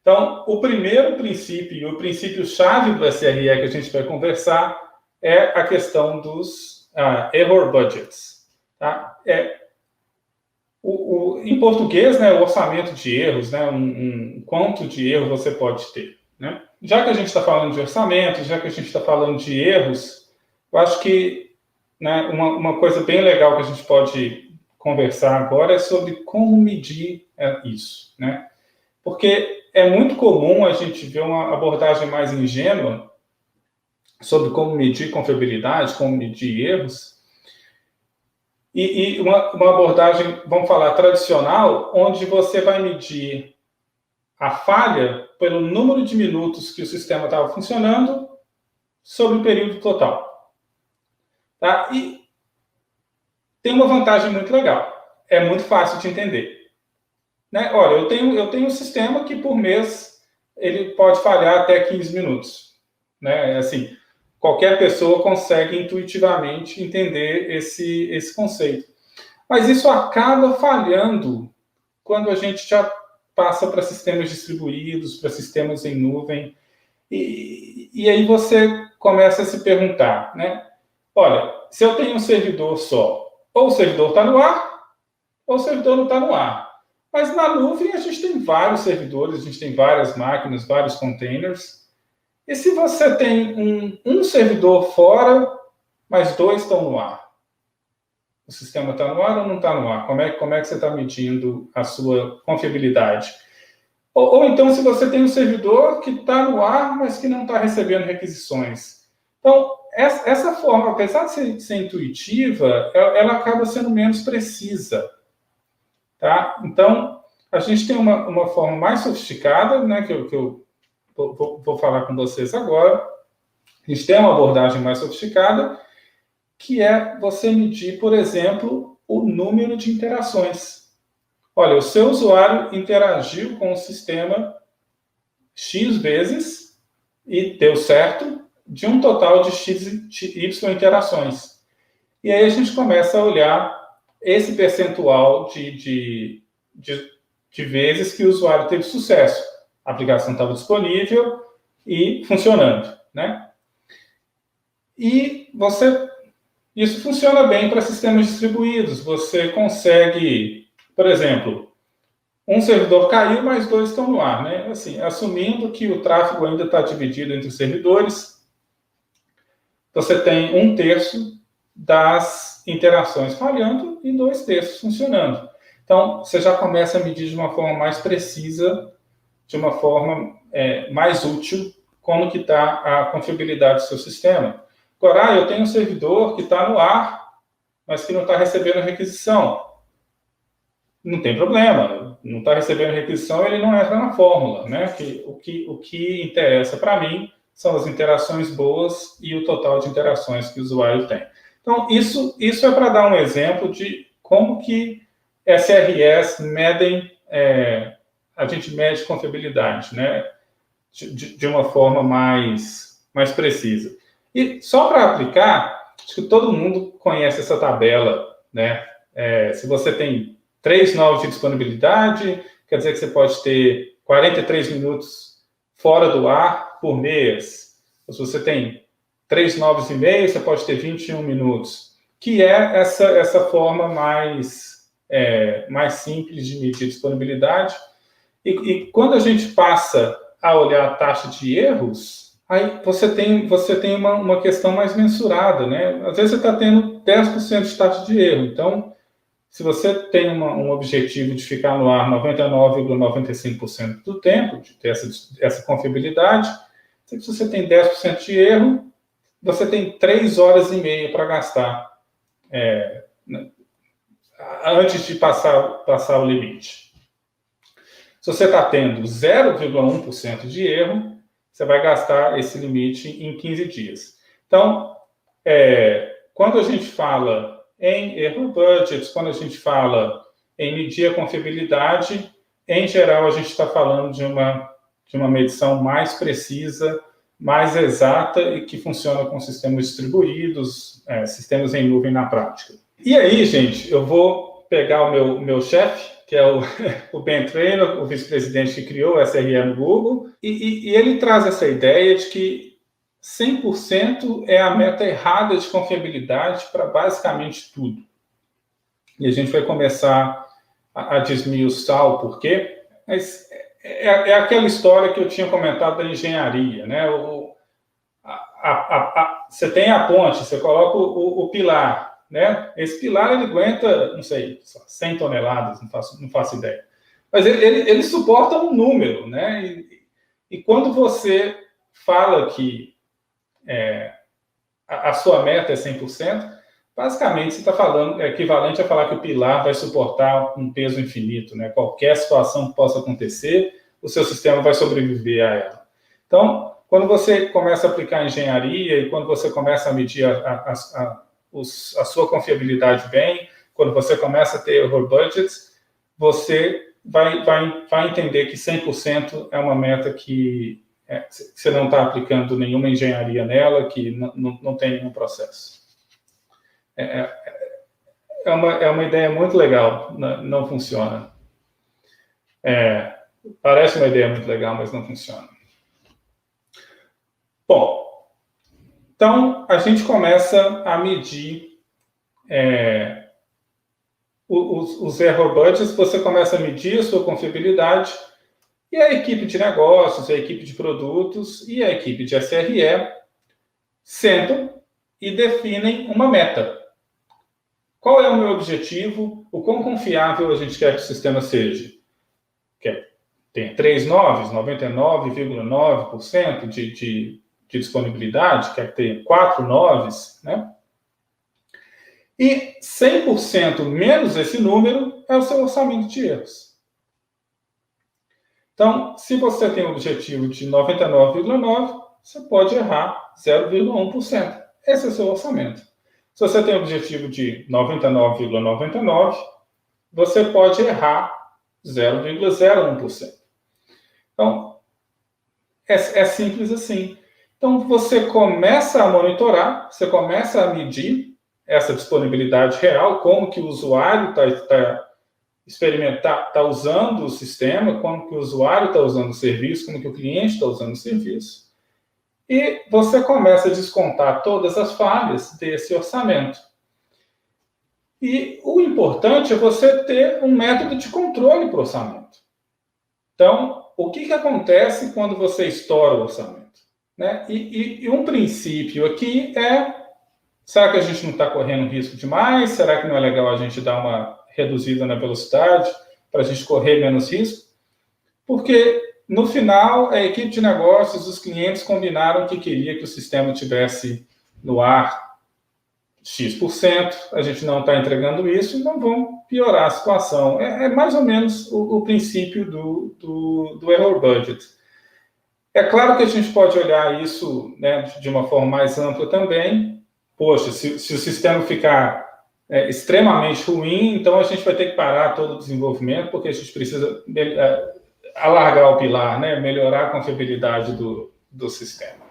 Então, o primeiro princípio, e o princípio-chave do SRE que a gente vai conversar, é a questão dos error budgets. Tá? Em português, né, o orçamento de erros, né, quanto de erro você pode ter. Né? Já que a gente está falando de orçamento, já que a gente está falando de erros, eu acho que, né, uma coisa bem legal que a gente pode conversar agora é sobre como medir isso. Né? Porque é muito comum a gente ver uma abordagem mais ingênua sobre como medir confiabilidade, como medir erros, e uma abordagem, vamos falar, tradicional, onde você vai medir a falha pelo número de minutos que o sistema estava funcionando sobre o período total. Tá? E tem uma vantagem muito legal. É muito fácil de entender. Né? Olha, eu tenho um sistema que por mês ele pode falhar até 15 minutos. Né? Assim, qualquer pessoa consegue intuitivamente entender esse conceito. Mas isso acaba falhando quando a gente já passa para sistemas distribuídos, para sistemas em nuvem. E aí você começa a se perguntar, né? Olha, se eu tenho um servidor só, ou o servidor está no ar, ou o servidor não está no ar. Mas na nuvem a gente tem vários servidores, a gente tem várias máquinas, vários containers. E se você tem um servidor fora, mas 2 estão no ar? O sistema está no ar ou não está no ar? Como é que você está medindo a sua confiabilidade? Ou então, se você tem um servidor que está no ar, mas que não está recebendo requisições. Então, essa forma, apesar de ser intuitiva, ela acaba sendo menos precisa. Tá? Então, a gente tem uma forma mais sofisticada, né, que eu vou falar com vocês agora. A gente tem uma abordagem mais sofisticada, que é você medir, por exemplo, o número de interações. Olha, o seu usuário interagiu com o sistema X vezes e deu certo de um total de X e Y interações. E aí a gente começa a olhar esse percentual de vezes que o usuário teve sucesso. A aplicação estava disponível e funcionando, né? E isso funciona bem para sistemas distribuídos. Você consegue, por exemplo, um servidor caiu, mas 2 estão no ar, né? Assim, assumindo que o tráfego ainda está dividido entre os servidores, você tem 1/3 das interações falhando e 2/3 funcionando. Então, você já começa a medir de uma forma mais precisa, de uma forma mais útil, como que está a confiabilidade do seu sistema. Agora, eu tenho um servidor que está no ar, mas que não está recebendo requisição. Não tem problema, não está recebendo requisição, ele não entra na fórmula, né? O que interessa para mim são as interações boas e o total de interações que o usuário tem. Então, isso é para dar um exemplo de como que SREs medem, a gente mede confiabilidade, né? De uma forma mais precisa. E só para aplicar, acho que todo mundo conhece essa tabela, né? Se você tem 3 nós de disponibilidade, quer dizer que você pode ter 43 minutos fora do ar por mês. Ou se você tem 3 novos e meio, você pode ter 21 minutos, que é essa forma mais simples de medir disponibilidade. E quando a gente passa a olhar a taxa de erros, aí você tem uma questão mais mensurada, né? Às vezes você está tendo 10% de taxa de erro. Então, se você tem um objetivo de ficar no ar 99,95% do tempo, de ter essa confiabilidade, se você tem 10% de erro, você tem 3 horas e meia para gastar antes de passar o limite. Se você está tendo 0,1% de erro, você vai gastar esse limite em 15 dias. Então, quando a gente fala em error budgets, quando a gente fala em medir a confiabilidade, em geral a gente está falando de uma medição mais precisa, mais exata e que funciona com sistemas sistemas em nuvem na prática. E aí, gente, eu vou pegar o meu chefe, que é o Ben Traynor, o vice-presidente que criou o SRE no Google, e ele traz essa ideia de que 100% é a meta errada de confiabilidade para basicamente tudo. E a gente vai começar a desmiuçar o porquê, mas é aquela história que eu tinha comentado da engenharia, né? Você tem a ponte, você coloca o pilar, né? Esse pilar ele aguenta, não sei, 100 toneladas, não faço ideia. Mas ele suporta um número, né? E quando você fala que a sua meta é 100%, basicamente você está falando, é equivalente a falar que o pilar vai suportar um peso infinito, né? Qualquer situação que possa acontecer, o seu sistema vai sobreviver a ela. Então, quando você começa a aplicar engenharia e quando você começa a medir a sua confiabilidade bem, quando você começa a ter error budgets, você vai entender que 100% é uma meta que você não está aplicando nenhuma engenharia nela, que não tem nenhum processo. É uma ideia muito legal, não funciona. Parece uma ideia muito legal, mas não funciona. Bom, então a gente começa a medir os error budgets, você começa a medir a sua confiabilidade, e a equipe de negócios, a equipe de produtos e a equipe de SRE sentam e definem uma meta. Qual é o meu objetivo? O quão confiável a gente quer que o sistema seja? Quer ter 3 noves, 99,9% de disponibilidade? Quer ter 4 noves? Né? E 100% menos esse número é o seu orçamento de erros. Então, se você tem um objetivo de 99,9%, você pode errar 0,1%. Esse é o seu orçamento. Se você tem um objetivo de 99,99%, você pode errar 0,01%. Então, é simples assim. Então, você começa a monitorar, você começa a medir essa disponibilidade real, como que o usuário está usando o sistema, como que o usuário está usando o serviço, como que o cliente está usando o serviço. E você começa a descontar todas as falhas desse orçamento. E o importante é você ter um método de controle para o orçamento. Então, o que acontece quando você estoura o orçamento? Né? E um princípio aqui será que a gente não está correndo risco demais? Será que não é legal a gente dar uma reduzida na velocidade para a gente correr menos risco? Porque no final, a equipe de negócios, os clientes combinaram que queria que o sistema tivesse no ar X%, a gente não está entregando isso, então vamos piorar a situação. É mais ou menos o princípio do error budget. É claro que a gente pode olhar isso, né, de uma forma mais ampla também. Poxa, se o sistema ficar extremamente ruim, então a gente vai ter que parar todo o desenvolvimento, porque a gente precisa alargar o pilar, né? Melhorar a confiabilidade do sistema.